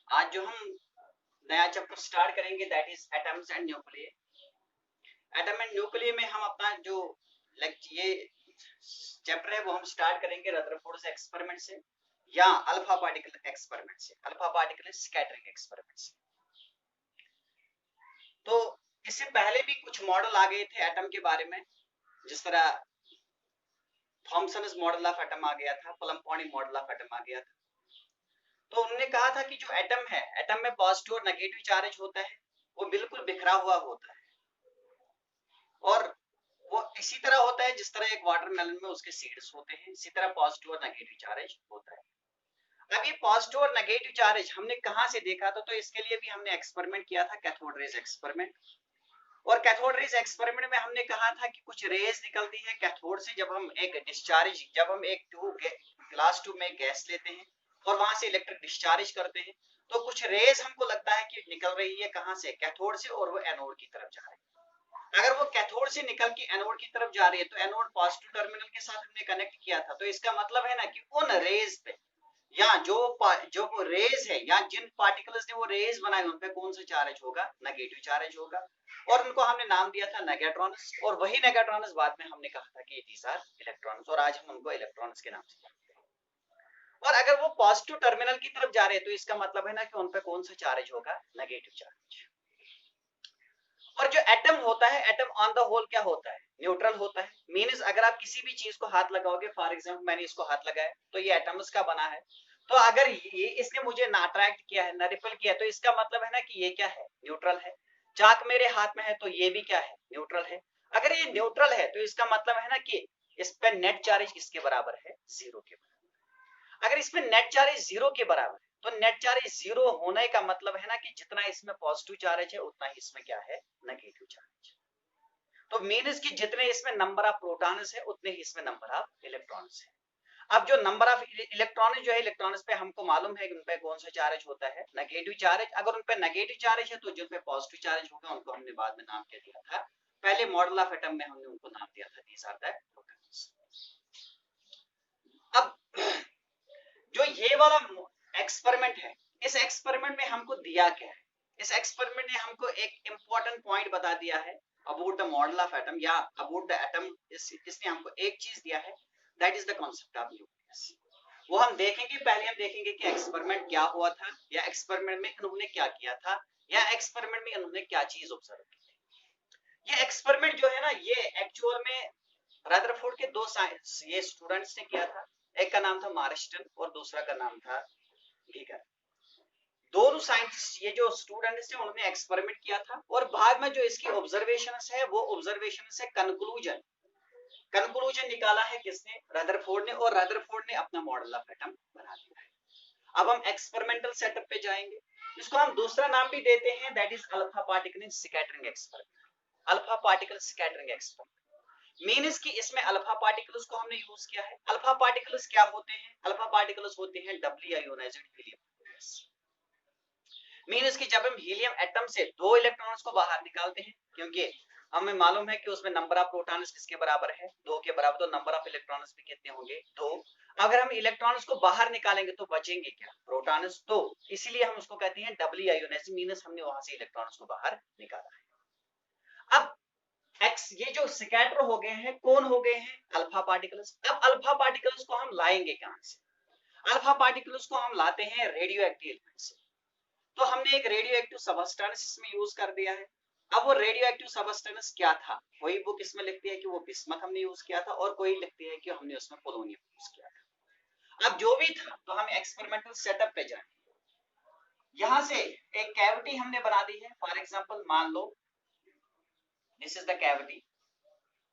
आज जो हम नया चैप्टर स्टार्ट करेंगे that is atoms and nuclear. Atom and nuclear में हम अपना जो ये चैप्टर है वो हम स्टार्ट करेंगे रदरफोर्ड से एक्सपेरिमेंट से या अल्फा पार्टिकल एक्सपेरिमेंट से, अल्फा पार्टिकल स्कैटरिंग एक्सपेरिमेंट से। तो इससे पहले भी कुछ मॉडल आ गए थे एटम के बारे में, जिस तरह थॉमसन मॉडल ऑफ एटम आ गया था, पलमपोनी मॉडल ऑफ एटम आ गया था। तो उन्होंने कहा था कि जो एटम है, एटम में पॉजिटिव और नेगेटिव चार्ज होता है, वो बिल्कुल बिखरा हुआ होता है और वो इसी तरह होता है जिस तरह एक वाटरमेलन में उसके सीड्स होते हैं, इसी तरह पॉजिटिव और नेगेटिव चार्ज होता है। अब ये पॉजिटिव और नेगेटिव चार्ज हमने कहां से देखा था? तो इसके लिए भी हमने एक्सपेरिमेंट किया था, कैथोड रेज एक्सपेरिमेंट। और कैथोड रेज एक्सपेरिमेंट में हमने कहा था कि कुछ रेज निकलती है कैथोड से जब हम एक डिस्चार्ज, जब हम एक ग्लास ट्यूब में गैस लेते हैं और वहां से इलेक्ट्रिक डिस्चार्ज करते हैं, तो कुछ रेज हमको लगता है कि निकल रही है कहां से? कैथोड से, और वो एनोड की तरफ जा रही है। अगर वो कैथोड से निकल के एनोड की तरफ जा रही है तो एनोड पॉजिटिव टर्मिनल के साथ हमने कनेक्ट किया था, तो इसका मतलब है ना कि उन रेज पे या जो वो रेज है या जिन पार्टिकल्स ने वो रेज बनाए उन पे कौन सा चार्ज होगा? नेगेटिव चार्ज होगा। और उनको हमने नाम दिया था नेगेट्रॉन्स, और वही नेगेट्रॉन्स बाद में हमने कहा था कि दीज आर इलेक्ट्रॉन्स, और आज हम उनको इलेक्ट्रॉन्स के नाम से जानते हैं। और अगर वो पॉजिटिव टर्मिनल की तरफ जा रहे हैं तो इसका मतलब है ना कि उन पे कौन सा चार्ज होगा? Negative charge. और जो एटम होता है, एटम ऑन द होल क्या होता है? न्यूट्रल होता है। मींस अगर आप किसी भी चीज को हाथ लगाओगे, फॉर एग्जांपल मैंने इसको हाथ लगाया तो ये एटम्स का बना है, तो अगर ये इसने मुझे ना अट्रैक्ट किया है ना रिपल किया है तो इसका मतलब है ना कि ये क्या है? न्यूट्रल है। चाक मेरे हाथ में है तो ये भी क्या है? न्यूट्रल है। अगर ये न्यूट्रल है तो इसका मतलब है ना कि इस पे नेट चार्ज किसके बराबर है? जीरो के बराबर। अगर इस पे नेट चार्ज जीरो के बराबर है तो नेट चार्ज जीरो होने का मतलब है ना कि जितना इसमें पॉजिटिव चार्ज है उतना ही इसमें क्या है? Negative charge. तो मीन्स कि जितने इसमें नंबर ऑफ प्रोटॉन्स है उतने ही इसमें नंबर ऑफ इलेक्ट्रॉन्स है। अब जो नंबर ऑफ इलेक्ट्रॉन जो है, इलेक्ट्रॉन्स पे हमको मालूम है कि उन पे कौन सा चार्ज होता है? Negative charge. अगर उन पे नेगेटिव चार्ज है तो जिन पे पॉजिटिव चार्ज होगा उनको हमने बाद में नाम क्या दिया था? पहले मॉडल ऑफ एटम में हमने उनको नाम दिया था दीस आर द प्रोटॉन्स। अब जो ये वाला एक्सपेरिमेंट है, इस एक्सपेरिमेंट में हमको दिया क्या है? इस एक्सपेरिमेंट ने हमको एक इंपॉर्टेंट पॉइंट बता दिया है about the model of atom या अबाउट द एटम। इसने हमको एक चीज दिया है, that is the concept of nucleus. वो हम देखेंगे। पहले हम देखेंगे कि एक्सपेरिमेंट क्या हुआ था, या एक्सपेरिमेंट में इन्होंने क्या किया था, या एक्सपेरिमेंट में इन्होंने क्या चीज ऑब्जर्व की थी। ये एक्सपेरिमेंट जो है ना, ये एक्चुअल में रदरफोर्ड के दो साइंस ये स्टूडेंट्स ने किया था। एक का नाम था मार्स्टन और दूसरा का नाम था वीगर। दोनों साइंटिस्ट, ये जो स्टूडेंट्स थे, उन्होंने एक्सपेरिमेंट किया था और बाद में जो इसकी ऑब्जर्वेशंस है वो ऑब्जर्वेशन से कंक्लूजन निकाला है किसने? रदरफोर्ड ने। और रदरफोर्ड ने अपना मॉडल ऑफ एटम बना दिया है। अब हम एक्सपेरिमेंटल सेटअप पे जाएंगे। इसको हम दूसरा नाम भी देते हैं, that is alpha particle scattering experiment. Alpha particle scattering experiment means कि इसमें अल्फा पार्टिकल्स को हमने यूज किया है। अल्फा पार्टिकल्स क्या होते हैं? अल्फा पार्टिकल्स होते हैं डबली आयोनाइज्ड हीलियम गैस। मीन्स कि जब हम हीलियम एटम से दो इलेक्ट्रॉन्स को बाहर निकालते हैं, क्योंकि हमें मालूम है कि उसमें नंबर ऑफ प्रोटॉन्स किसके बराबर है? दो के बराबर। तो नंबर ऑफ इलेक्ट्रॉन्स भी कितने होंगे? दो। अगर हम इलेक्ट्रॉन्स को बाहर निकालेंगे तो बचेंगे क्या? प्रोटॉन्स। तो इसीलिए हम उसको कहते हैं डबली आयोनाइज्ड, मीन्स हमने वहां से इलेक्ट्रॉन्स को बाहर निकाला है। अब एक्स ये जो स्कैटर हो गए हैं, कौन हो गए हैं? Alpha particles. अब अल्फा पार्टिकल्स को हम लाएंगे कहां से? अल्फा पार्टिकल्स को हम लाते हैं रेडियो एक्टिव एलिमेंट से। तो हमने एक रेडियो एक्टिव सबस्टेंस इसमें यूज कर दिया है। अब वो रेडियो एक्टिव सबस्टेंस क्या था? कोई बुक इसमें लिखती है कि वो बिस्मथ हमने यूज किया था, और कोई लिखती है कि हमने उसमें पोलोनियम यूज किया था। अब जो भी था, तो हम एक्सपेरिमेंटल सेटअप पे जाएंगे। यहां से एक कैविटी हमने बना दी है। फॉर एग्जांपल मान लो दिस इज द कैविटी,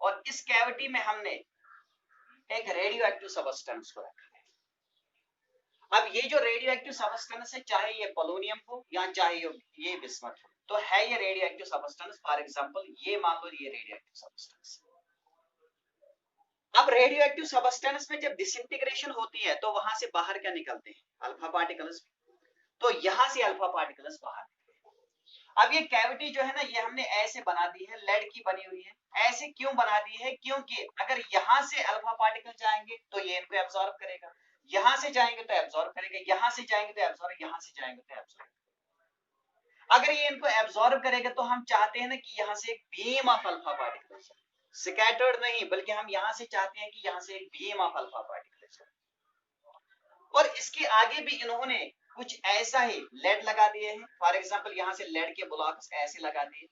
और इस कैविटी में हमने एक रेडियो एक्टिव सबस्टेंस को रखा है। अब ये जो रेडियो एक्टिव सबस्टेंस है, चाहे ये पोलोनियम हो या चाहे ये बिस्मथ हो, तो है ये radio active substance. For example ये मान लो ये रेडियो एक्टिव सबस्टेंस। अब रेडियो एक्टिव सबस्टेंस में जब डिसइंटीग्रेशन होती है तो वहां से बाहर क्या निकलते हैं? Alpha particles. तो यहां से अल्फा पार्टिकल्स बाहर निकले। अब ये कैविटी जो है ना, ये हमने ऐसे बना दी है, लेड की बनी हुई है। ऐसे क्यों बना दी है? क्योंकि अगर यहां से अल्फा पार्टिकल जाएंगे तो ये इनको एब्जॉर्ब करेगा। यहां से जाएंगे तो एब्जॉर्ब करेगा, यहां से जाएंगे तो एब्जॉर्ब, यहां से जाएंगे तो एब्जॉर्ब। अगर ये इनको एब्जॉर्ब करेगा तो हम चाहते हैं ना कि यहां से एक beam of alpha particles, scattered नहीं बल्कि हम यहां से चाहते हैं कि यहां से एक बीम ऑफ अल्फा पार्टिकल्स। और इसके आगे भी इन्होंने कुछ ऐसा ही लेड लगा दिए हैं। फॉर एग्जांपल यहां से लेड के ब्लॉक्स ऐसे लगा दिए।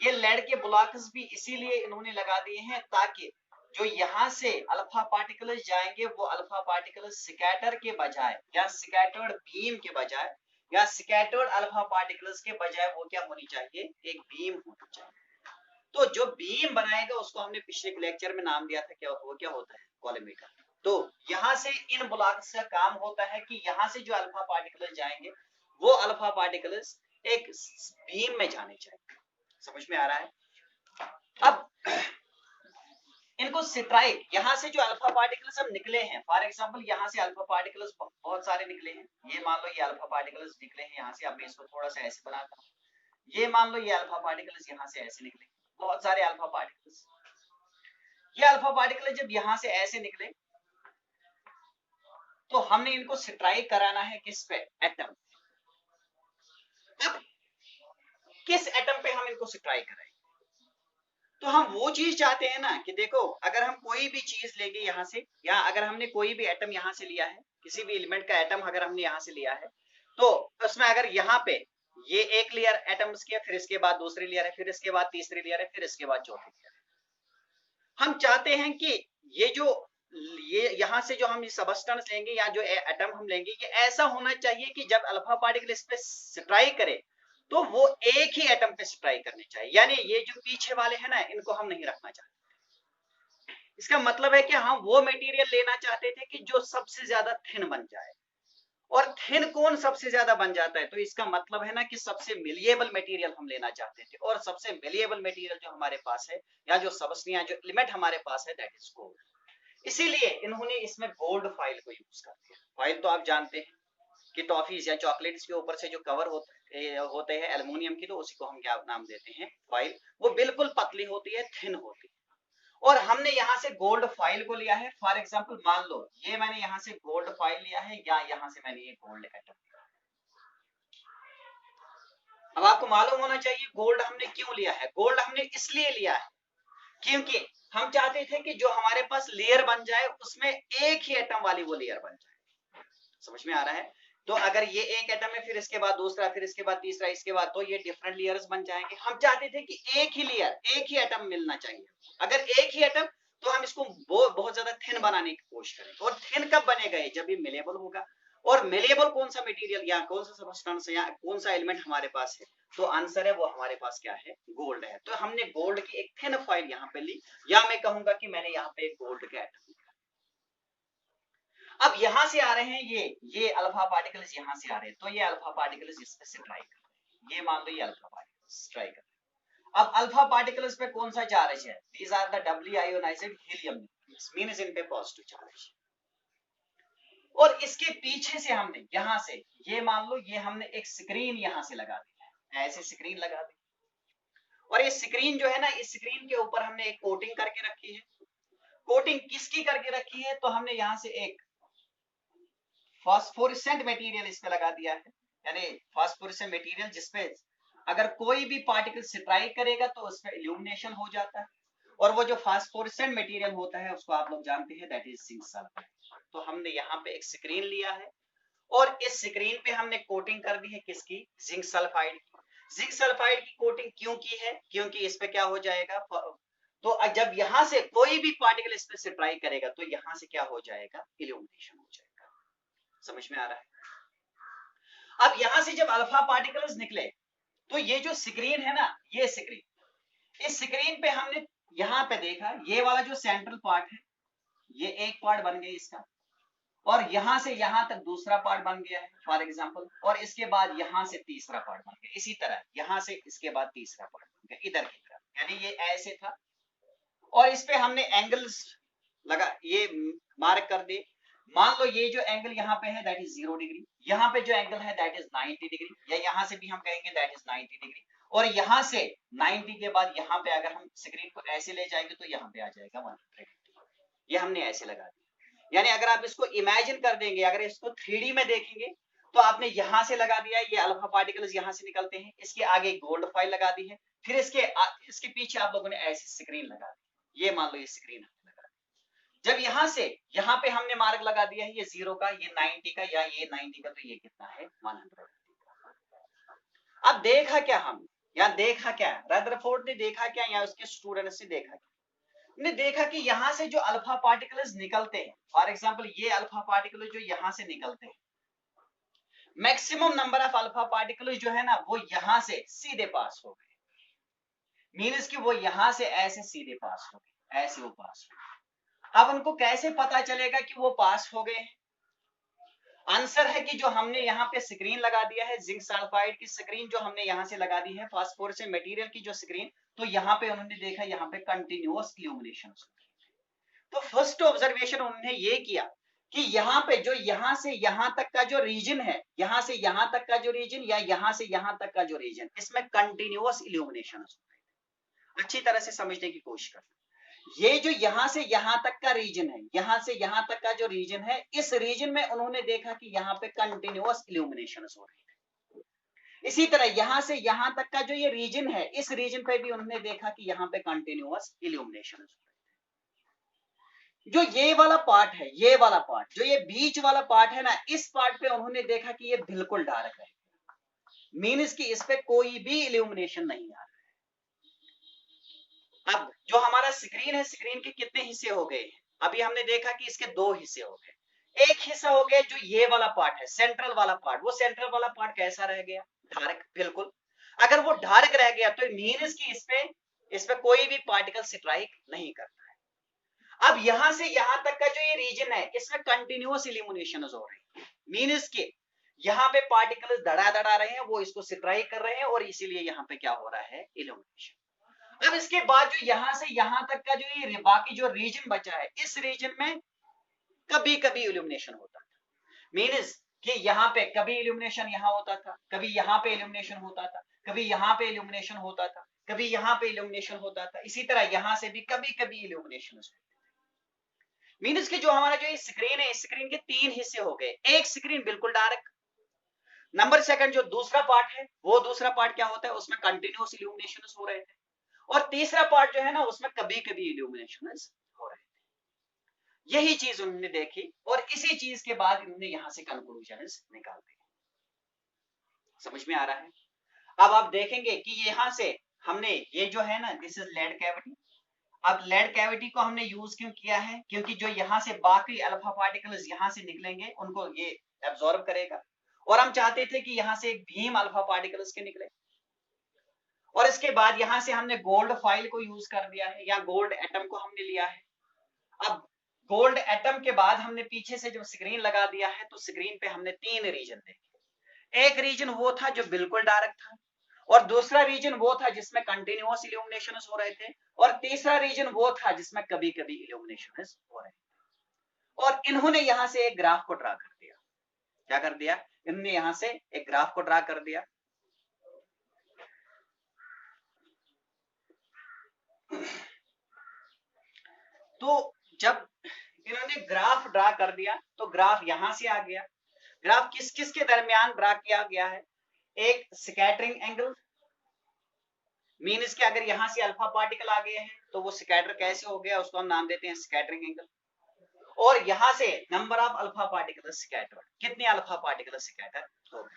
ये लेड के ब्लॉक्स भी इसीलिए इन्होंने लगा दिए हैं ताकि जो यहां से अल्फा पार्टिकल्स जाएंगे वो अल्फा पार्टिकल्स स्कैटर के बजाय या स्कैटर्ड बीम के बजाय या स्कैटर्ड अल्फा पार्टिकल्स के बजाय वो क्या होनी चाहिए, एक बीम होनी चाहिए। तो जो बीम बनाएगा उसको हमने पिछले लेक्चर में नाम दिया था, क्या वो क्या होता है, कॉलीमेटर। तो यहां से इन ब्लॉक्स का काम होता है कि यहां से जो अल्फा पार्टिकल्स जाएंगे वो अल्फा पार्टिकल्स एक बीम में जाने चाहिए। समझ में आ रहा है? अब इनको स्ट्राइक, यहां से जो अल्फा पार्टिकल्स हम निकले हैं, फॉर एग्जांपल यहां से अल्फा पार्टिकल्स बहुत सारे निकले हैं। ये मान लो ये अल्फा पार्टिकल्स निकले हैं यहां से, अब मैं इसको थोड़ा सा ऐसे बनाता हूं। ये मान लो ये अल्फा पार्टिकल्स यहां से ऐसे निकले, बहुत सारे अल्फा पार्टिकल्स। ये अल्फा पार्टिकल्स जब यहां से ऐसे निकले तो हमने इनको स्ट्राइक कराना है किस पे, एटम। अब किस एटम पे हम इनको स्ट्राइक कराएं? तो हम वो चीज चाहते हैं ना कि देखो अगर हम कोई भी चीज लेंगे यहां से, या अगर हमने कोई भी एटम यहां से लिया है, किसी भी एलिमेंट का एटम अगर हमने यहां से लिया है, तो उसमें अगर यहाँ पे ये एक लेयर एटम्स की है, फिर इसके बाद दूसरी लेयर है, फिर इसके बाद तीसरी लेयर है, फिर इसके बाद चौथी लेयर है। हम चाहते हैं कि ये जो ये यहां से जो हम सबस्टेंस लेंगे या जो एटम हम लेंगे ये ऐसा होना चाहिए कि जब अल्फा पार्टिकल इस पे स्ट्राइक करे तो वो एक ही एटम पे स्ट्राइक करने चाहिए। यानी ये जो पीछे वाले हैं ना इनको हम नहीं रखना चाहते। इसका मतलब है कि हम वो मटेरियल लेना चाहते थे कि जो सबसे ज्यादा थिन बन जाए। और थिन कौन सबसे ज्यादा बन जाता है, तो इसका मतलब है ना कि सबसे मिलिएबल मटेरियल हम लेना चाहते थे। और सबसे मिलिएबल मटेरियल जो हमारे पास है या जो सबस्टेंस या जो एलिमेंट हमारे पास है दैट इज गोल्ड। इसीलिए इन्होंने इसमें गोल्ड फॉइल को यूज कर दिया। फॉइल तो आप जानते हैं कि टॉफीज या चॉकलेट्स के ऊपर से जो कवर होते हैं एल्युमिनियम की, तो उसी को हम क्या नाम देते हैं, फॉइल। वो बिल्कुल पतली होती है, थिन होती है। और हमने यहां से गोल्ड फॉइल को लिया है। फॉर एग्जांपल मान लो ये मैंने यहां से गोल्ड फॉइल लिया है या यहां से मैंने ये गोल्ड एटम लिया। अब आपको मालूम होना चाहिए गोल्ड हमने क्यों लिया है। गोल्ड हमने इसलिए लिया है क्योंकि हम चाहते थे कि जो हमारे पास लेयर बन जाए उसमें एक ही एटम वाली वो लेयर बन जाए। समझ में आ रहा है? तो अगर ये एक एटम है, फिर इसके बाद दूसरा, फिर इसके बाद तीसरा, इसके बाद, तो ये डिफरेंट लेयर्स बन जाएंगे। हम चाहते थे कि एक ही लेयर, एक ही एटम मिलना चाहिए। अगर एक ही एटम, तो हम इसको बहुत ज्यादा थिन बनाने की कोशिश करेंगे। और थिन कब बनेगा ये, जब ये मिलेबल होगा। और मिलेबल कौन सा मटेरियल या कौन सा सबस्टेंस या कौन सा एलिमेंट हमारे पास है, तो आंसर है वो हमारे पास क्या है, गोल्ड है। तो हमने गोल्ड की एक थिन फॉइल यहाँ पे ली, या मैं कहूंगा कि मैंने यहाँ पे एक गोल्ड का एटम। अब यहां से आ रहे हैं ये अल्फा पार्टिकल्स यहां से आ रहे हैं, तो ये अल्फा पार्टिकल्स इस पे स्ट्राइक कर रहे हैं। ये मान लो ये अल्फा पार्टिकल्स स्ट्राइक कर रहे हैं। अब अल्फा पार्टिकल्स पे कौन सा चार्ज है, these are the doubly ionized helium nucleus, means इन पे पॉजिटिव चार्ज। और इसके पीछे से हमने यहां से ये मान लो ये हमने एक स्क्रीन यहां से लगा दी है, ऐसे स्क्रीन लगा दी। और ये स्क्रीन जो है ना, इस स्क्रीन के ऊपर हमने एक कोटिंग करके रखी है। कोटिंग किसकी करके रखी है, तो हमने यहां से एक फास्फोरेसेंट मटेरियल इस पे लगा दिया है। यानी फास्फोरेसेंट मटेरियल जिसपे अगर कोई भी पार्टिकल स्ट्राइक करेगा तो उस पे इल्यूमिनेशन हो जाता है। और वो जो फास्फोरेसेंट मटेरियल होता है उसको आप लोग जानते हैं, दैट इज जिंक सल्फाइड। तो हमने यहाँ पे एक स्क्रीन लिया है और इस स्क्रीन पे हमने कोटिंग कर दी है किसकी, जिंक सल्फाइड की। जिंक सल्फाइड की कोटिंग क्यों की है, क्योंकि इस पे क्या हो जाएगा, तो जब यहां से कोई भी पार्टिकल इस पे स्ट्राइक करेगा तो यहां से क्या हो जाएगा, इल्यूमिनेशन हो जाएगा। समझ में आ रहा है? अब यहां से जब अल्फा पार्टिकल्स निकले तो ये जो स्क्रीन है ना, ये स्क्रीन, इस स्क्रीन पे हमने यहां पे देखा ये वाला जो सेंट्रल पार्ट है, ये एक पार्ट बन गया इसका। और यहां से यहां तक दूसरा पार्ट बन गया है फॉर एग्जांपल। और इसके बाद यहां से तीसरा पार्ट बन गया। इसी तरह यहां से इसके बाद तीसरा पार्ट बन गया इधर की तरफ। यानी ये ऐसे था और इस पे हमने एंगल्स लगा, ये मार्क कर दे। मान लो ये जो एंगल यहाँ पे है दैट इज 0 डिग्री, यहाँ पे जो एंगल है दैट इज 90 डिग्री, या यहाँ से भी हम कहेंगे दैट इज 90 डिग्री। और यहाँ से 90 के बाद यहाँ पे अगर हम स्क्रीन को ऐसे ले जाएंगे तो यहाँ पे आ जाएगा 180। ये हमने ऐसे लगा दिया। यानी अगर आप इसको इमेजिन कर देंगे, अगर इसको 3D में देखेंगे तो आपने यहां से लगा दिया, ये अल्फा पार्टिकल्स यहां से निकलते हैं, इसके आगे गोल्ड फॉइल लगा दी है, फिर इसके पीछे आप लोगों ने ऐसी स्क्रीन लगा दी, ये मान लो ये स्क्रीन हमने लगा दी। जब यहां से यहां पे हमने मार्क लगा दिया है, ये 0 का, ये 90 का, या ये 90 का, तो ये कितना है 100। अब देखा क्या हम, या देखा क्या रदरफोर्ड ने देखा क्या, या उसके स्टूडेंट्स ने देखा क्या, ने देखा कि यहां से जो अल्फा पार्टिकल्स निकलते हैं, फॉर एग्जांपल ये अल्फा पार्टिकल जो यहां से निकलते हैं, maximum number of alpha particles जो है ना वो यहां से सीधे पास हो गए, मींस कि वो यहां से ऐसे सीधे पास हो गए, ऐसे वो पास हो गए। अब उनको कैसे पता चलेगा कि वो पास हो गए? आंसर है कि जो हमने यहाँ पे स्क्रीन लगा दिया है, जिंक सल्फाइड की स्क्रीन जो हमने यहाँ से लगा दी है, फास्फोरस मटेरियल की जो स्क्रीन, तो यहाँ पे उन्होंने देखा यहाँ पे कंटिन्यूअस इल्यूमिनेशन। तो फर्स्ट ऑब्जर्वेशन उन्होंने ये किया कि यहाँ पे जो यहाँ से यहाँ तक का जो रीजन है, यहाँ से यहाँ तक का जो रीजन, या यहाँ से यहाँ तक का जो रीजन, इसमें कंटिन्यूअस इल्यूमिनेशन। अच्छी तरह से समझने की कोशिश करना, ये जो यहां से यहां तक का रीजन है, यहां से यहां तक का जो रीजन है, इस रीजन में उन्होंने देखा कि यहाँ पे कंटिन्यूअस इल्यूमिनेशन हो रही है। इसी तरह यहां से यहां तक का जो ये रीजन है, इस रीजन पे भी उन्होंने देखा कि यहाँ पे कंटिन्यूअस इल्यूमिनेशन हो रही है। जो ये वाला पार्ट है, ये वाला पार्ट, जो ये बीच वाला पार्ट है ना, इस पार्ट पे उन्होंने देखा कि ये बिल्कुल डार्क है, मीन्स कि इस पे कोई भी इल्यूमिनेशन नहीं आ रहा है। अब जो हमारा स्क्रीन है, स्क्रीन के कितने हिस्से हो गए? अभी हमने देखा कि इसके 2 हिस्से हो गए। एक हिस्सा हो गया जो ये वाला पार्ट है, सेंट्रल वाला पार्ट, वो सेंट्रल वाला पार्ट कैसा रह गया? डार्क, बिल्कुल। अगर वो डार्क रह गया तो मीन्स कि इस पे कोई भी पार्टिकल स्ट्राइक नहीं करता है। अब यहां से यहां तक का जो ये रीजन है, इसमें कंटिन्यूअस इल्यूमिनेशन हो रही है, मीन्स कि यहाँ पे पार्टिकल्स धड़ा रहे हैं, वो इसको स्ट्राइक कर रहे हैं, और इसीलिए यहाँ पे क्या हो रहा है? इल्यूमिनेशन। अब इसके बाद जो यहां से यहां तक का जो ये बाकी जो रीजन बचा है, इस रीजन में कभी कभी इल्यूमिनेशन होता था, मीन्स कि यहाँ पे कभी इल्यूमिनेशन यहाँ होता था, कभी यहाँ पे इल्यूमिनेशन होता था, कभी यहाँ पे इल्यूमिनेशन होता था, कभी यहाँ पे इल्यूमिनेशन होता था, इसी तरह यहाँ से भी कभी कभी इल्यूमिनेशन होता था। मीन्स कि जो हमारा जो स्क्रीन है, स्क्रीन के 3 हिस्से हो गए। एक स्क्रीन बिल्कुल डार्क, नंबर सेकंड जो दूसरा पार्ट है, वो दूसरा पार्ट क्या होता है, उसमें कंटिन्यूअस इल्यूमिनेशन हो रहे थे, और तीसरा पार्ट जो है ना, उसमें कभी कभी इल्यूमिनेशन हो रहे थे। यही चीज उन्होंने देखी, और इसी चीज के बाद उन्होंने यहां से कंक्लूजन निकाल दिए। समझ में आ रहा है? अब आप देखेंगे कि यहां से हमने ये जो है ना, दिस इज लेड कैविटी। अब लेड कैविटी को हमने यूज क्यों किया है? क्योंकि जो यहां से बाकी अल्फा पार्टिकल्स यहां से निकलेंगे, उनको ये एब्जॉर्ब करेगा, और हम चाहते थे कि यहां से एक बीम अल्फा पार्टिकल्स के निकले। और इसके बाद यहां से हमने गोल्ड फॉइल को यूज कर दिया है, या गोल्ड एटम को हमने लिया है। अब गोल्ड एटम के बाद हमने पीछे से जब स्क्रीन लगा दिया है, तो स्क्रीन पे हमने 3 रीजन देखे। एक रीजन वो था जो बिल्कुल डार्क था, और दूसरा रीजन वो था जिसमें कंटिन्यूअस इल्यूमिनेशन हो रहे थे, और तीसरा रीजन वो था जिसमें कभी कभी इल्यूमिनेशन हो रहे थे। और इन्होंने यहां से एक ग्राफ को ड्रा कर दिया। क्या कर दिया? इन्होंने यहां से एक ग्राफ को ड्रा कर दिया। तो जब इन्होंने ग्राफ ड्रा कर दिया, तो ग्राफ यहां से आ गया। ग्राफ किस किस के दरमियान ड्रा किया गया है? एक स्कैटरिंग एंगल, मीन्स कि अगर यहां से अल्फा पार्टिकल आ गए हैं तो वो स्कैटर कैसे हो गया, उसको हम नाम देते हैं स्कैटरिंग एंगल। और यहां से number of alpha particle scatter, कितने अल्फा पार्टिकल स्कैटर हो गए।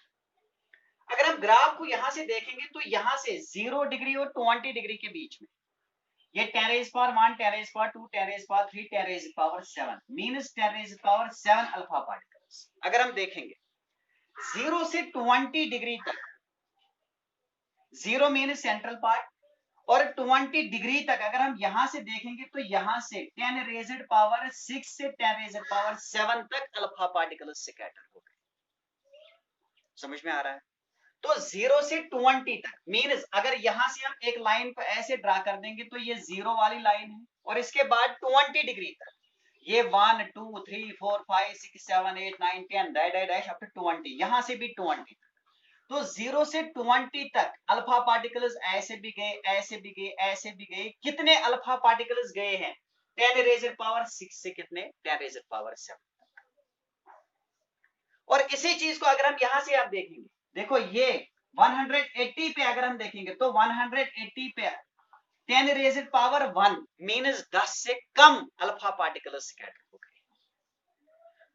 अगर हम ग्राफ को यहां से देखेंगे तो यहां से 0 डिग्री और 20 डिग्री के बीच में ये 10 raised power 1, 10 raised power 2, 10 raised power 3, 10 raised power 7, means 10 raised power 7 alpha particles. अगर हम देखेंगे 0 से 20 डिग्री तक, 0 मीन सेंट्रल पार्ट, और 20 डिग्री तक अगर हम यहां से देखेंगे तो यहां से 10 रेज़ड पावर 6 से 10 रेज़ड पावर 7 तक अल्फा पार्टिकल स्कैटर हो गए। समझ में आ रहा है? तो 0 से 20 तक, मीन्स अगर यहां से हम एक लाइन को ऐसे ड्रा कर देंगे तो ये 0 वाली लाइन है, और इसके बाद 20 डिग्री तक ये 1 2 3 4 5 6 7 8 9 10 डैश अप टू 20, यहां से भी 20। तो 0 से 20 तक अल्फा पार्टिकल्स ऐसे भी गए, ऐसे भी गए, ऐसे भी गए। कितने अल्फा पार्टिकल्स गए हैं? 10 रेज़ पावर 6 से कितने 10 रेज़ पावर 7। और इसी चीज को अगर हम यहां से आप देखेंगे, देखो ये 180 पे अगर हम देखेंगे तो 180 पे 10 रेज़ पावर 1 मींस 10 से कम अल्फा पार्टिकल स्कैटर हो गए।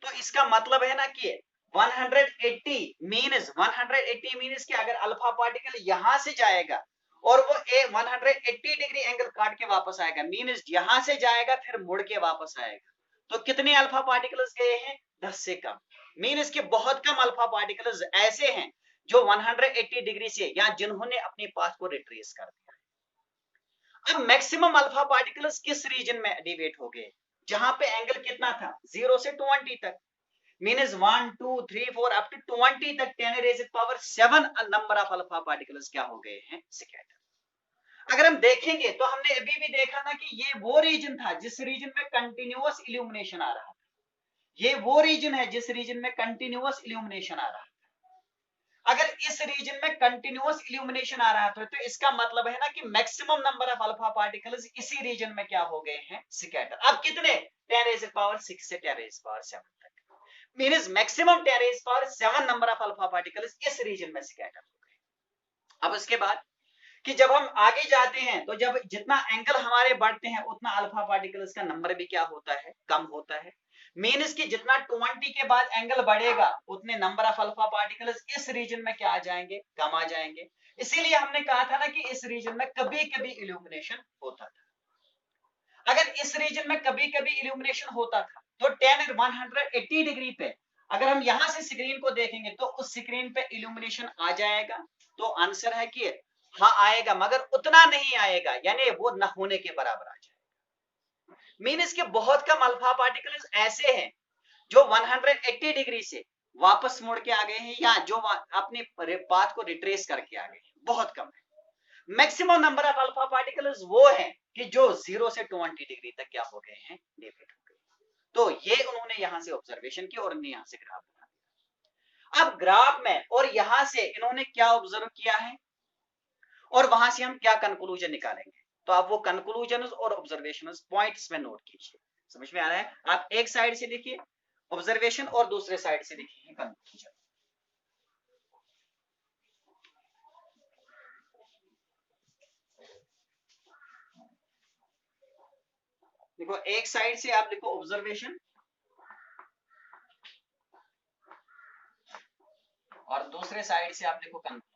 तो इसका मतलब है ना कि 180 मींस कि अगर अल्फा पार्टिकल यहां से जाएगा और वो 180 डिग्री एंगल काट के वापस आएगा, मींस यहां से जाएगा फिर मुड़ के वापस आएगा, तो कितने अल्फा पार्टिकल्स गए हैं 10 से कम। मींस कि बहुत कम अल्फा पार्टिकल्स ऐसे हैं जो 180 डिग्री से या जिन्होंने अपने पाथ को रिट्रेस कर दिया। अब मैक्सिमम अल्फा पार्टिकल्स किस रीजन में डिवेट हो गए, जहां पे एंगल कितना था 0 से 20 तक, मींस 1 2 3 4 अप टू 20 तक 10 rays power 7 number of alpha particles क्या हो गए हैं स्कैटर। अगर हम देखेंगे तो हमने अभी भी देखा ना कि ये वो रीजन था जिस रीजन में कंटिन्यूअस इल्यूमिनेशन आ रहा था, ये वो रीजन है जिस रीजन में कंटिन्यूअस इल्यूमिनेशन आ रहा था। अगर इस रीजन में कंटिन्यूअस इल्यूमिनेशन आ रहा था तो इसका मतलब है ना कि maximum number of alpha particles इसी रीजन में क्या हो गए हैं स्कैटर। अब कितने 10 रेज़ पावर 6 से 10 रेज़ पावर 7 तक, means maximum 10 rays power 7 number of alpha particles इस रीजन में स्कैटर हो गए। अब उसके बाद कि जब हम आगे जाते हैं तो जब जितना एंगल हमारे बढ़ते हैं उतना अल्फा पार्टिकल्स का नंबर भी क्या होता है कम होता है, मींस कि जितना 20 के बाद एंगल बढ़ेगा उतने नंबर ऑफ अल्फा पार्टिकल्स इस रीजन में क्या आ जाएंगे कम आ जाएंगे। इसीलिए हमने कहा था ना कि इस रीजन में कभी कभी इल्यूमिनेशन होता था। अगर इस रीजन में कभी कभी इल्यूमिनेशन होता था तो 180 डिग्री पे अगर हम यहां से स्क्रीन को देखेंगे तो उस स्क्रीन पे इल्यूमिनेशन आ जाएगा। तो आंसर है कि हाँ आएगा, मगर उतना नहीं आएगा, यानी वो न होने के बराबर आ जाएगा। मींस कि बहुत कम अल्फा पार्टिकल्स ऐसे हैं जो 180 डिग्री से वापस मुड़ के आ गए हैं या जो अपने पाथ को रिट्रेस करके आ गए हैं, बहुत कम है। Maximum number of alpha particles वो हैं कि जो 0 से 20 डिग्री तक क्या हो गए हैं डेविएट हो गए। तो ये उन्होंने यहां से ऑब्जर्वेशन किया और यहां से ग्राफ बना दिया। अब ग्राफ में और यहां से इन्होंने क्या ऑब्जर्व किया है और वहां से हम क्या कंक्लूजन निकालेंगे, तो आप वो कंक्लूजन और ऑब्जर्वेशन पॉइंट्स में नोट कीजिए। समझ में आ रहा है? आप एक साइड से लिखिए ऑब्जर्वेशन और दूसरे साइड से लिखिए कंक्लूजन। देखो एक साइड से आप लिखो ऑब्जर्वेशन और दूसरे साइड से आप लिखो कंक्लूजन।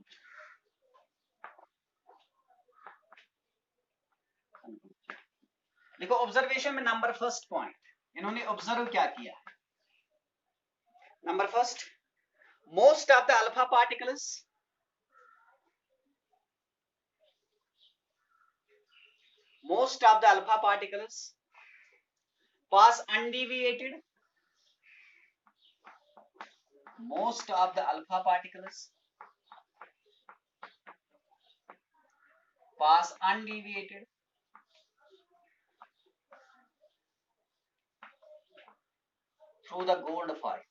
देखो ऑब्जर्वेशन में नंबर फर्स्ट पॉइंट इन्होंने ऑब्जर्व क्या किया, number first most of the alpha particles pass undeviated, most of the alpha particles pass undeviated through the gold foil,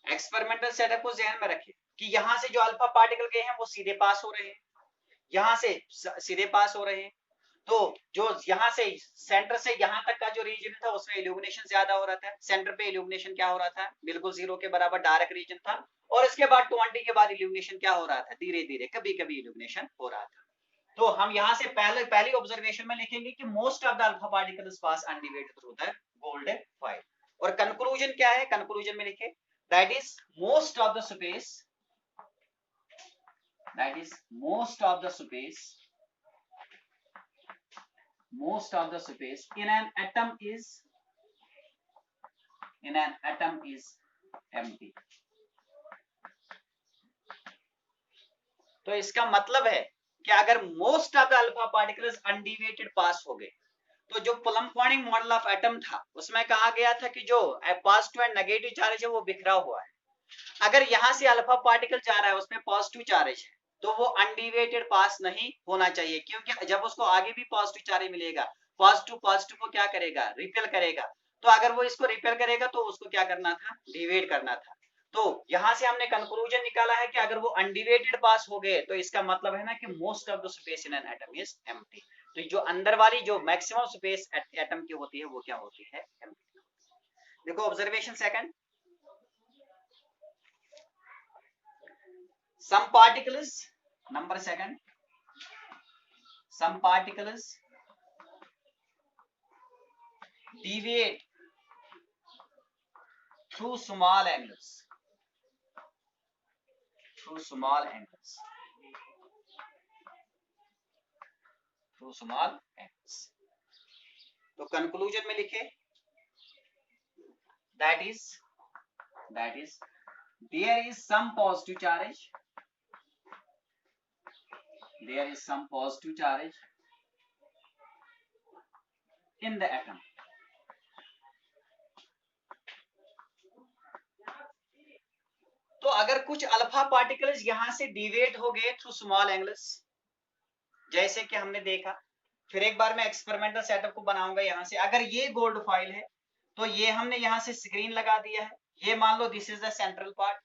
experimental setup को ध्यान में रखिए कि यहां से जो अल्फा पार्टिकल गए हैं वो सीधे पास हो रहे हैं, यहां से सीधे पास हो रहे हैं। तो जो यहां से सेंटर से यहां तक का जो रीजन था उसमें इल्यूमिनेशन ज्यादा हो रहा था, सेंटर पे इल्यूमिनेशन क्या हो रहा था बिल्कुल 0 के बराबर डार्क रीजन था, और इसके बाद 20 के बाद इल्यूमिनेशन क्या हो रहा था धीरे धीरे कभी कभी इल्यूमिनेशन हो रहा था। तो हम यहां से पहली ऑब्जर्वेशन में लिखेंगे कि most of the alpha particles pass undivided through the gold file, और कंक्लूजन क्या है कंक्लूजन में लिखे that is most of the space in an atom is empty। तो इसका मतलब है कि अगर most of the alpha particles undeviated pass हो गए तो जो पॉइंट मॉडल ऑफ एटम था उसमें कहा गया था कि जो पॉजिटिव एंड नेगेटिव चार्ज है वो बिखरा हुआ है। अगर यहां से अल्फा पार्टिकल जा रहा है उसमें पॉजिटिव चार्ज है तो वो अनडिविएटेड पास नहीं होना चाहिए, क्योंकि जब उसको आगे भी पॉजिटिव चार्ज मिलेगा पॉजिटिव को क्या करेगा रिपेल करेगा, तो अगर वो इसको रिपेल करेगा तो उसको क्या करना था डिवाइड करना था। तो यहां से हमने कंक्लूजन निकाला है कि अगर वो अनडिवेटेड पास हो गए तो इसका मतलब है ना कि most of the space in an atom is empty. तो जो अंदर वाली जो मैक्सिमम स्पेस एटम की होती है वो क्या होती है, एम्प्टी। देखो observation second, some particles, number second, some particles deviate through small angles, through small angles, through small angles। तो कंक्लूजन में लिखे that is there is some positive charge, there is some positive charge in the atom। तो अगर कुछ alpha particles यहां से डिवेट हो गए थ्रू स्मॉल एंगल्स, जैसे कि हमने देखा, फिर एक बार मैं एक्सपेरिमेंटल सेटअप को बनाऊंगा यहां से। अगर ये गोल्ड फॉइल है तो ये हमने यहां से स्क्रीन लगा दिया है, ये मान लो this is the central part.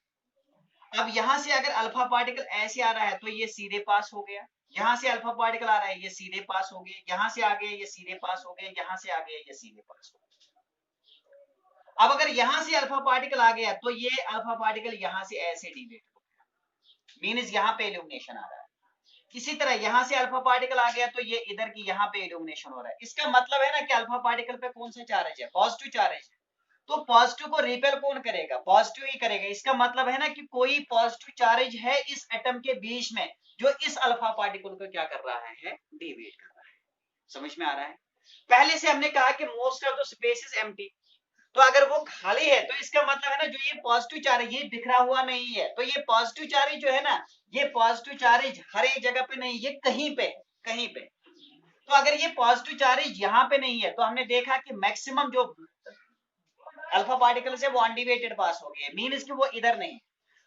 अब यहां से अगर अल्फा पार्टिकल ऐसे आ रहा है तो ये सीधे पास हो गया, यहां से अल्फा पार्टिकल आ रहा है ये सीधे पास हो गए, यहां से आ गए ये सीधे पास हो गए, यहां से आ गए ये सीधे पास हो गए। अब अगर यहां से अल्फा पार्टिकल आ गया तो ये अल्फा पार्टिकल यहां से ऐसे डिवेट हो गया, मींस यहां पे इल्यूमिनेशन आ रहा है। इसी तरह यहां से अल्फा पार्टिकल आ गया तो ये इधर की यहां पे इल्यूमिनेशन हो रहा है। इसका मतलब है ना कि अल्फा पार्टिकल पे कौन सा चार्ज है, पॉजिटिव चार्ज है। तो पॉजिटिव को रिपेल कौन करेगा, पॉजिटिव ही करेगा। इसका मतलब है ना कि कोई पॉजिटिव चार्ज है इस एटम के बीच में जो इस अल्फा पार्टिकल को क्या कर रहा है, डिवेट कर रहा है। समझ में आ रहा है। पहले से हमने कहा कि most of the space is empty, तो अगर वो खाली है तो इसका मतलब है ना जो ये पॉजिटिव चार्ज ये बिखरा हुआ नहीं है, तो ये पॉजिटिव चार्ज जो है ना, ये पॉजिटिव चार्ज हर एक जगह पे नहीं, ये कहीं पे है, कहीं पे। तो अगर ये पॉजिटिव चार्ज यहाँ पे नहीं है तो हमने देखा कि मैक्सिमम जो अल्फा पार्टिकल्स है वो अनडिवेटेड पास हो गए, मींस कि वो इधर नहीं।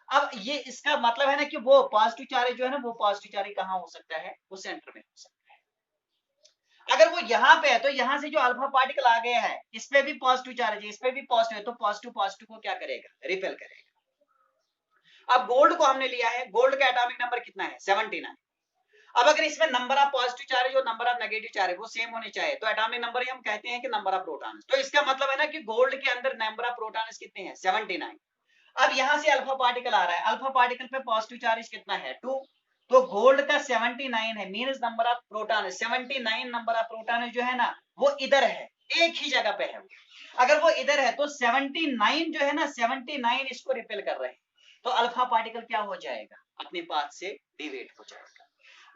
अब ये इसका मतलब है ना कि वो पॉजिटिव चार्ज जो है ना, वो पॉजिटिव चार्ज कहाँ हो सकता है, वो सेंटर में हो सकता है। अगर वो यहाँ पे है तो यहाँ से जो अल्फा पार्टिकल आ गया है इस पे भी पॉजिटिव चार्ज है, इस पे भी पॉजिटिव है, तो पॉजिटिव पॉजिटिव को क्या करेगा, रिपेल करेगा। अब गोल्ड को हमने लिया है, गोल्ड का एटॉमिक नंबर कितना है, 79। अब अगर इसमें नंबर ऑफ पॉजिटिव चार्ज और नंबर ऑफ नेगेटिव चार्ज वो सेम होने चाहिए तो एटॉमिक नंबर ही हम कहते हैं कि नंबर ऑफ प्रोटॉन। तो इसका मतलब है ना कि गोल्ड के अंदर नंबर ऑफ प्रोटॉन कितने हैं, 79। अब यहां से अल्फा पार्टिकल आ रहा है, अल्फा पार्टिकल पे पॉजिटिव चार्ज कितना है, 2। तो गोल्ड का 79 है, means number of proton 79 number of proton जो है ना वो इधर है, एक ही जगह पे है। अगर वो इधर है तो 79 जो है ना, 79 इसको रिपेल कर रहे हैं, तो अल्फा पार्टिकल क्या हो जाएगा, अपने पाथ से डिवेट हो जाएगा।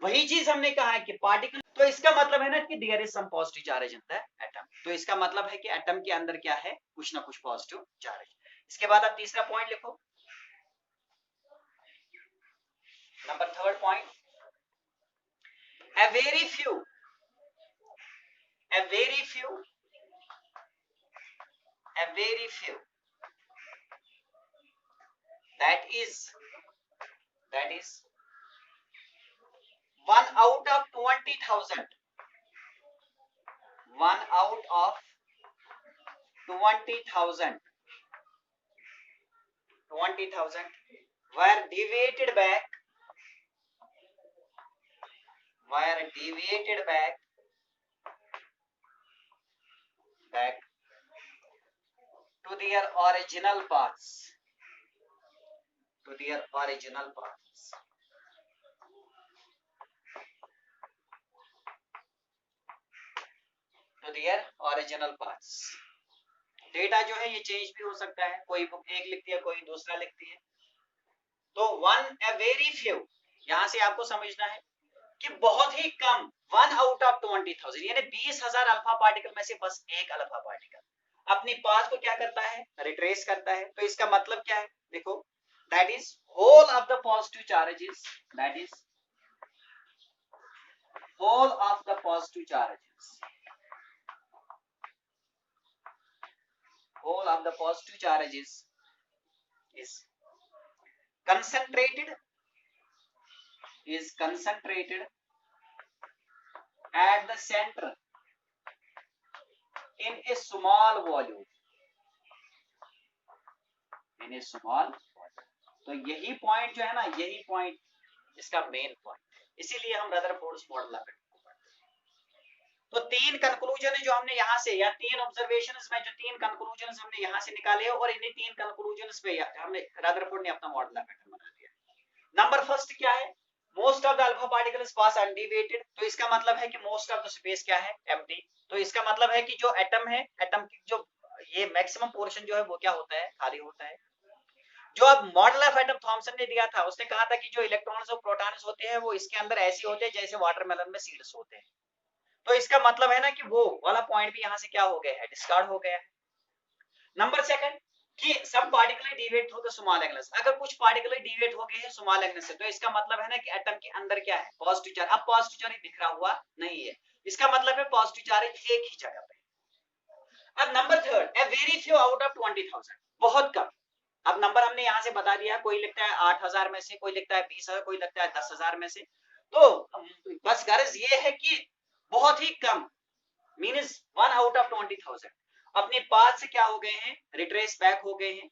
वही चीज हमने कहा है कि पार्टिकल, तो इसका मतलब है ना कि there is some positive charge in the atom. तो इसका मतलब है कि एटम के अंदर क्या है, कुछ ना कुछ पॉजिटिव चार्ज। इसके बाद आप तीसरा पॉइंट लिखो, number third point, a very few a very few a very few that is 1 out of 20,000, 1 out of 20,000 were deviated back to their original paths, to their original paths। to their original paths। Data जो है ये change भी हो सकता है, कोई book एक लिखती है कोई दूसरा लिखती है। तो वन ए वेरी फ्यू, यहां से आपको समझना है कि बहुत ही कम, 1 आउट ऑफ 20,000 यानी 20,000 अल्फा पार्टिकल में से बस एक अल्फा पार्टिकल अपनी पाथ को क्या करता है, रिट्रेस करता है। तो इसका मतलब क्या है, देखो, that is whole of the positive charges, that is whole of the positive charges, whole of the positive charges is concentrated at the center in a small volume, in a small volume। तो यही point जो है ना, यही point इसका main point है, इसीलिए हम रदरफोर्ड मॉडल ऑफ एटम को पढ़ते हैं। तो तीन कंक्लूजन है जो हमने यहाँ से, या तीन ऑब्जर्वेशंस में जो तीन कंक्लूजन हमने यहाँ से निकाले और इन्हीं तीन कंक्लूजन पे हमने रदरफोर्ड ने अपना मॉडल ऑफ एटम बना दिया। नंबर फर्स्ट क्या है, most of the alpha particles pass undeviated, तो इसका मतलब है कि मोस्ट ऑफ द स्पेस क्या है, एम्प्टी। तो इसका मतलब है कि जो एटम है, एटम की जो ये मैक्सिमम पोर्शन जो है वो क्या होता है, खाली होता है। जो अब मॉडल ऑफ एटम थॉमसन ने दिया था, उसने कहा था कि जो इलेक्ट्रॉन्स और प्रोटॉन्स होते हैं वो इसके अंदर ऐसे होते हैं जैसे वाटरमेलन में सीड्स होते हैं। तो इसका मतलब है ना कि वो वाला पॉइंट भी यहाँ से क्या हो गया है, डिस्कार्ड हो गया है। नंबर सेकंड कि सब पार्टिकल डिविएट हो गए स्मॉल एंगल्स, अगर कुछ पार्टिकल डिविएट हो गए हैं स्मॉल एंगल से, तो इसका मतलब है ना कि एटम के अंदर क्या है, पॉजिटिव चार्ज। अब पॉजिटिव चार्ज बिखरा हुआ नहीं है, इसका मतलब है पॉजिटिव चार्ज एक ही जगह पे। अब number third, a very few out of 20,000, बहुत कम। अब नंबर हमने यहां से बता दिया, कोई लिखता है 8,000 में से, कोई लिखता है 20,000, कोई लिखता है 10,000 में से। तो बस गर्ज ये है कि बहुत ही कम, मीन्स 1 आउट ऑफ 20,000 अपने पाथ से क्या हो गए हैं, रिट्रेस बैक हो गए हैं।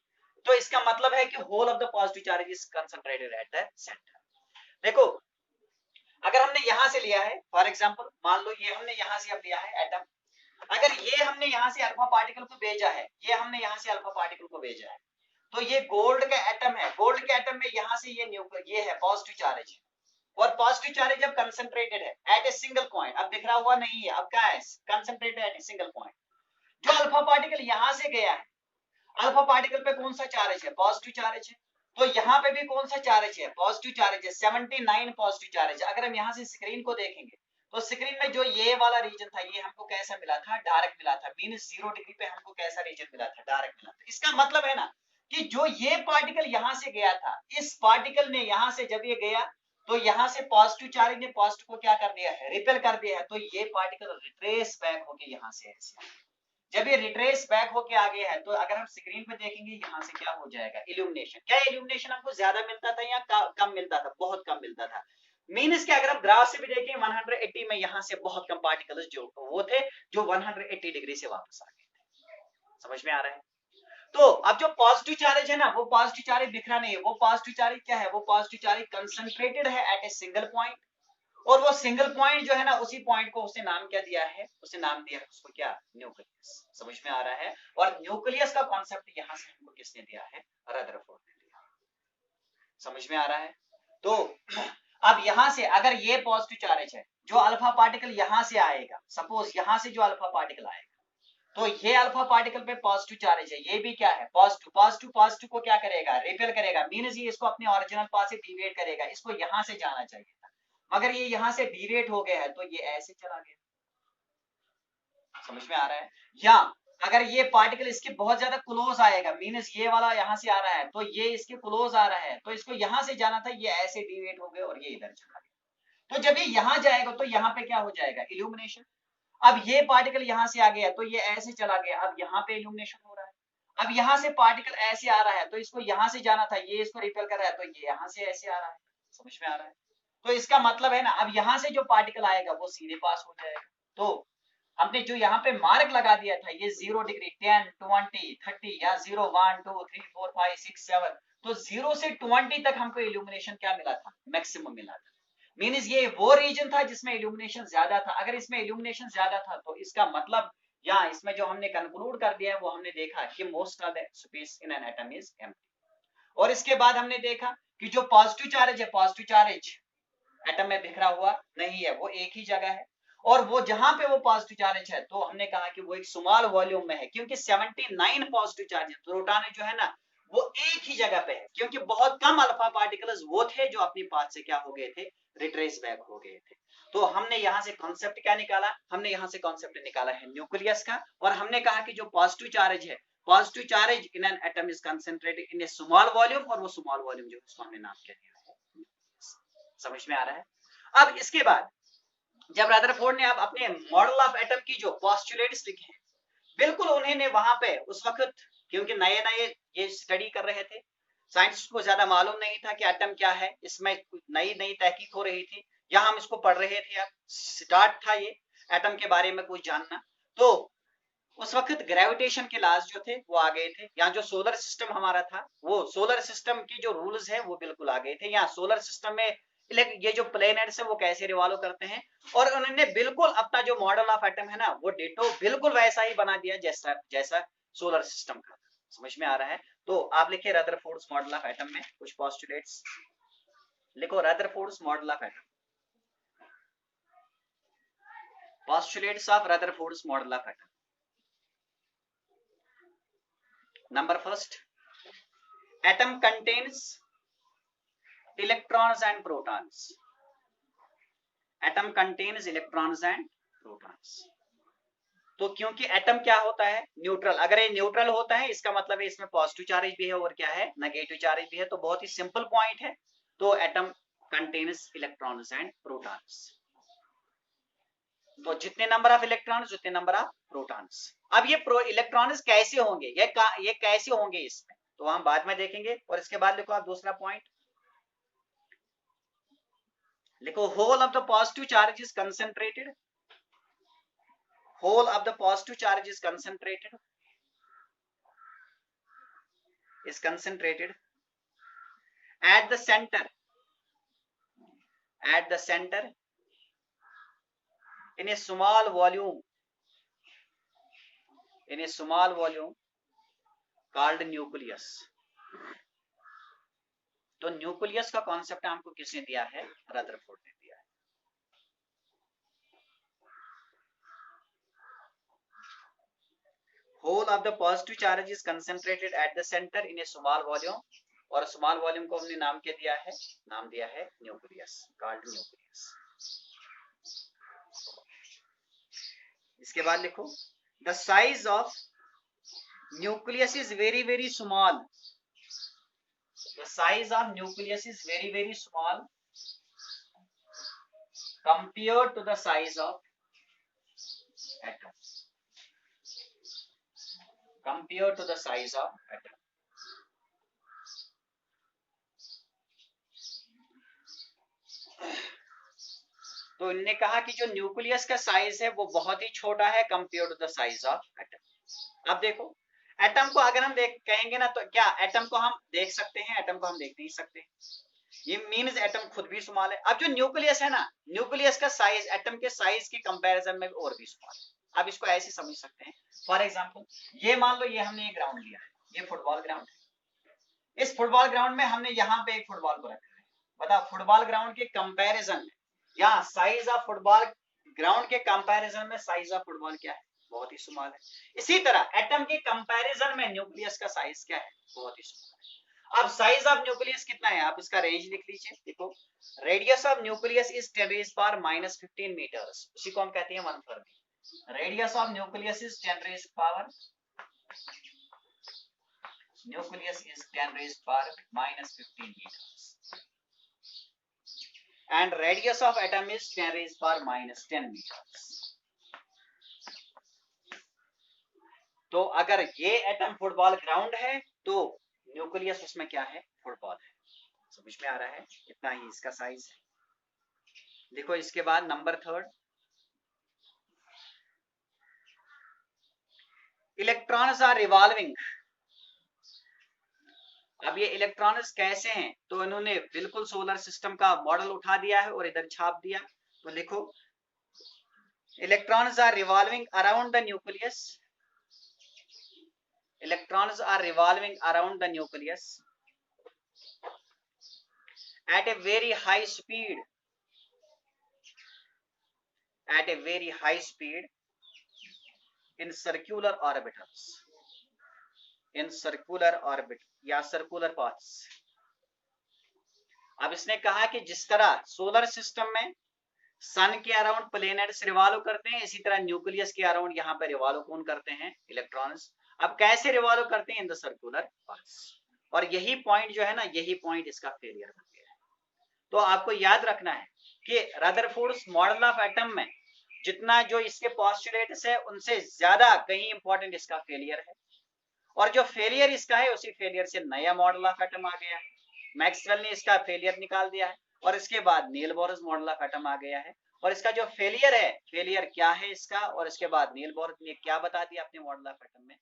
तो इसका मतलब है कि whole of the positive charge is concentrated at the centre. देखो अगर हमने यहां से लिया है, फॉर एग्जांपल मान लो ये हमने यहां से अब लिया है एटम, अगर ये हमने यहां से अल्फा पार्टिकल को भेजा है, ये हमने यहां से अल्फा पार्टिकल को भेजा है, तो ये गोल्ड का एटम है, गोल्ड के एटम में यहां से ये है पॉजिटिव चार्ज है, और पॉजिटिव चार्ज जब कंसंट्रेटेड है एट ए सिंगल पॉइंट, अब बिखरा हुआ नहीं है, अब क्या है, concentrated at a single point. जो अल्फा पार्टिकल यहां से गया है, अल्फा पार्टिकल पे कौन सा चार्ज है, पॉजिटिव चार्ज है, तो यहाँ पे भी कौन सा चार्ज है, पॉजिटिव चार्ज है, 79 पॉजिटिव चार्ज है। अगर हम यहाँ से स्क्रीन को देखेंगे तो स्क्रीन में जो ये वाला रीजन था, ये हमको कैसा मिला था, डार्क मिला था, मींस 0 डिग्री पे हमको कैसा रीजन मिला था, डार्क मिला था। इसका मतलब है ना कि जो ये पार्टिकल यहाँ से गया था, इस पार्टिकल ने यहाँ से जब ये गया तो यहाँ से पॉजिटिव चार्ज ने पॉजिटिव को क्या कर दिया है, रिपेल कर दिया है, तो ये पार्टिकल रिट्रेस बैक होके यहाँ से ऐसे, जब ये रिट्रेस बैक होके आ गया है, तो अगर हम स्क्रीन पे देखेंगे यहाँ से क्या हो जाएगा, इल्यूमिनेशन। क्या इल्यूमिनेशन हमको ज्यादा मिलता था या कम मिलता था, बहुत कम मिलता था। मीन्स कि अगर आप ग्राफ से भी देखें 180 में यहाँ से बहुत कम पार्टिकल्स जो वो थे जो 180 डिग्री से वापस आ गए थे। समझ में आ रहा है। तो अब जो पॉजिटिव चार्ज है ना, वो पॉजिटिव चार्ज बिखरा नहीं है, वो पॉजिटिव चार्ज क्या है, वो पॉजिटिव चार्ज कंसंट्रेटेड है एट ए सिंगल पॉइंट, और वो सिंगल पॉइंट जो है ना, उसी पॉइंट को उसने नाम क्या दिया है, उसे नाम दिया है उसको क्या, न्यूक्लियस। समझ में आ रहा है। और न्यूक्लियस का कॉन्सेप्ट यहां से हमको किसने दिया है, रदरफोर्ड ने दिया। समझ में आ रहा है। तो अब यहां से अगर ये पॉजिटिव चार्ज है, जो अल्फा पार्टिकल यहां से आएगा, सपोज यहां से जो अल्फा पार्टिकल आएगा, तो ये अल्फा पार्टिकल पे पॉजिटिव चार्ज है, ये भी क्या है, पॉजिटिव। पॉजिटिव पॉजिटिव को क्या करेगा, रिपेल करेगा, मींस ये इसको अपने ओरिजिनल पाथ से डिविएट करेगा, इसको यहां से जाना चाहिए था, मगर ये यहां से डिविएट हो गया है, तो ये ऐसे चला गया। समझ में आ रहा है। या अगर ये पार्टिकल इसके बहुत ज्यादा क्लोज आएगा, मींस ये वाला यहां से आ रहा है, तो ये इसके क्लोज आ रहा है, तो इसको यहां से जाना था, ये ऐसे डिविएट हो गया और ये इधर चला गया। तो जब ये यहां जाएगा तो यहाँ पे क्या हो जाएगा, इल्यूमिनेशन। अब ये पार्टिकल यहां से आ गया तो ये ऐसे चला गया, अब यहाँ पे इल्यूमिनेशन हो रहा है। अब यहाँ से पार्टिकल ऐसे आ रहा है, तो इसको यहां से जाना था, ये इसको रिपेल कर रहा है, तो ये यहाँ से ऐसे आ रहा है। समझ में आ रहा है। तो इसका मतलब है ना, अब यहाँ से जो पार्टिकल आएगा वो सीधे पास हो जाएगा। तो हमने जो यहाँ पे मार्क लगा दिया था, ये 0 डिग्री, 10, 20, 30 या 0, 1, 2, 3, 4, 5, 6, 7, तो 0 से 20 तक हमको इल्यूमिनेशन क्या मिला था, मैक्सिमम मिला था। मींस ये वो रीजन था जिसमें इल्यूमिनेशन ज्यादा था। अगर इसमें इल्यूमिनेशन ज्यादा था तो इसका मतलब या इसमें जो हमने कंक्लूड कर दिया है वो हमने देखा कि most of the space in an atom is empty. और इसके बाद हमने देखा कि जो पॉजिटिव चार्ज है, पॉजिटिव चार्ज एटम में बिखरा हुआ नहीं है, वो एक ही जगह है। और वो जहां पे वो पॉजिटिव चार्ज है, तो हमने कहा कि वो एक स्मॉल वॉल्यूम में है, क्योंकि 79 पॉजिटिव चार्ज है, प्रोटॉन जो है ना वो एक ही जगह पे है, क्योंकि बहुत कम अल्फा पार्टिकल्स वो थे जो अपनी पाथ से क्या हो गए थे, रिट्रेस बैक हो गए थे। तो हमने यहाँ से कॉन्सेप्ट क्या निकाला, हमने यहाँ से कॉन्सेप्ट निकाला है न्यूक्लियस का, और हमने कहा कि जो पॉजिटिव चार्ज है, positive charge in an atom is concentrated in A small volume, और वो स्मॉल वॉल्यूम जो उसको हमने नाम क्या दिया है। समझ में आ रहा है। अब इसके बाद जब रदरफोर्ड ने अब अपने मॉडल ऑफ एटम की जो पोस्टुलेट्स लिखे हैं, बिल्कुल उन्होंने वहां पे उस वक्त, क्योंकि नए नए ये स्टडी कर रहे थे, साइंटिस्ट को ज्यादा मालूम नहीं था कि एटम क्या है, इसमें नई नई तहकीक हो रही थी, या हम इसको पढ़ रहे थे, अब स्टार्ट था ये एटम के बारे में कुछ जानना। तो उस वक्त ग्रेविटेशन के लॉज जो थे वो आ गए थे। यहाँ जो सोलर सिस्टम हमारा था, वो सोलर सिस्टम की जो रूल्स है वो बिल्कुल आ गए थे। यहाँ सोलर सिस्टम में ये जो प्लेनेट्स है वो कैसे रिवॉल्व करते हैं, और उन्होंने बिल्कुल अपना जो मॉडल ऑफ एटम है ना वो डिटो बिल्कुल वैसा ही बना दिया जैसा जैसा सोलर सिस्टम का। समझ में आ रहा है? तो आप लिखिए रदरफोर्ड्स मॉडल ऑफ एटम में कुछ पोस्टुलेट्स लिखो। Rutherford's model of atom, postulates of Rutherford's model of atom. Number first, atom contains electrons and protons. Atom contains electrons and protons. तो क्योंकि एटम क्या होता है? न्यूट्रल। अगर ये न्यूट्रल होता है इसका मतलब है इसमें पॉजिटिव चार्ज भी है और क्या है? नेगेटिव चार्ज भी है। तो बहुत ही सिंपल पॉइंट है। तो atom contains electrons and protons. तो जितने नंबर ऑफ इलेक्ट्रॉन्स उतने नंबर ऑफ प्रोटॉन्स। अब ये इलेक्ट्रॉन्स कैसे होंगे, ये कैसे होंगे इसमें, तो हम बाद में देखेंगे। और इसके बाद लिखो आप दूसरा पॉइंट, लिखो whole of the positive charge is concentrated, whole of the positive charge is concentrated at the center in a small volume called nucleus. तो न्यूक्लियस का कॉन्सेप्ट हमको किसने दिया है? रदरफोर्ड ने दिया है। whole of the positive charge is concentrated at the center in a small volume, और स्मॉल वॉल्यूम को हमने नाम क्या दिया है? नाम दिया है न्यूक्लियस, कॉल्ड न्यूक्लियस। इसके बाद लिखो the size of nucleus is very very small, the size of nucleus is very very small compared to the size of atom, compared to the size of atom. तो इन्होंने कहा कि जो nucleus का size है वो बहुत ही छोटा है compare to the size of atom. अब देखो एटम को अगर हम कहेंगे ना तो क्या एटम को हम देख सकते हैं? एटम को हम देख नहीं सकते, ये मीन्स एटम खुद भी स्मॉल है। अब जो न्यूक्लियस है ना, न्यूक्लियस का साइज एटम के साइज के कंपैरिजन में और भी स्मॉल है। अब इसको ऐसे समझ सकते हैं, फॉर एग्जांपल ये मान लो ये हमने एक ग्राउंड लिया है, ये फुटबॉल ग्राउंड है। इस फुटबॉल ग्राउंड में हमने यहाँ पे एक फुटबॉल को रखा है। बताओ फुटबॉल ग्राउंड के कंपैरिजन में या साइज ऑफ फुटबॉल ग्राउंड के कंपैरिजन में साइज ऑफ फुटबॉल क्या है? बहुत ही स्मॉल है। इसी तरह एटम के कंपैरिजन में न्यूक्लियस का साइज क्या है? बहुत ही स्मॉल है। अब साइज ऑफ न्यूक्लियस कितना है? आप इसका रेंज लिख लीजिए। देखो radius of nucleus is 10⁻⁻15 metres, उसी को हम कहते हैं 1 fermi. Radius of nucleus is 10⁻⁻15 meters and radius of atom is 10⁻⁻10 meters. तो अगर ये एटम फुटबॉल ग्राउंड है तो न्यूक्लियस उसमें क्या है? फुटबॉल है। समझ में आ रहा है? इतना ही इसका साइज है। देखो इसके बाद number third, electrons are revolving. अब ये इलेक्ट्रॉन्स कैसे हैं? तो इन्होंने बिल्कुल सोलर सिस्टम का मॉडल उठा दिया है और इधर छाप दिया। तो लिखो electrons are revolving around the nucleus, electrons are revolving around the nucleus at a very high speed, in circular orbitals, in circular orbit या circular paths। अब इसने कहा कि जिस तरह सोलर सिस्टम में सन के अराउंड प्लैनेट्स रिवॉल्व करते हैं, इसी तरह न्यूक्लियस के अराउंड यहाँ पे रिवॉल्व कौन करते हैं? इलेक्ट्रॉन्स। अब कैसे रिवॉल्व करते हैं? In the circular paths. और यही पॉइंट जो है ना, यही पॉइंट इसका फेलियर बन गया है। तो आपको याद रखना है कि रदरफोर्ड्स मॉडल ऑफ एटम में जितना जो इसके पोस्टुलेट्स है उनसे ज्यादा कहीं इंपॉर्टेंट इसका फेलियर है। और जो फेलियर इसका है उसी फेलियर से नया मॉडल ऑफ एटम आ गया है। मैक्सवेल ने इसका फेलियर निकाल दिया है और इसके बाद नील बोरस मॉडल ऑफ एटम आ गया है। और इसका जो फेलियर है, फेलियर क्या है इसका, और इसके बाद नील बोर ने क्या बता दिया अपने मॉडल ऑफ एटम में।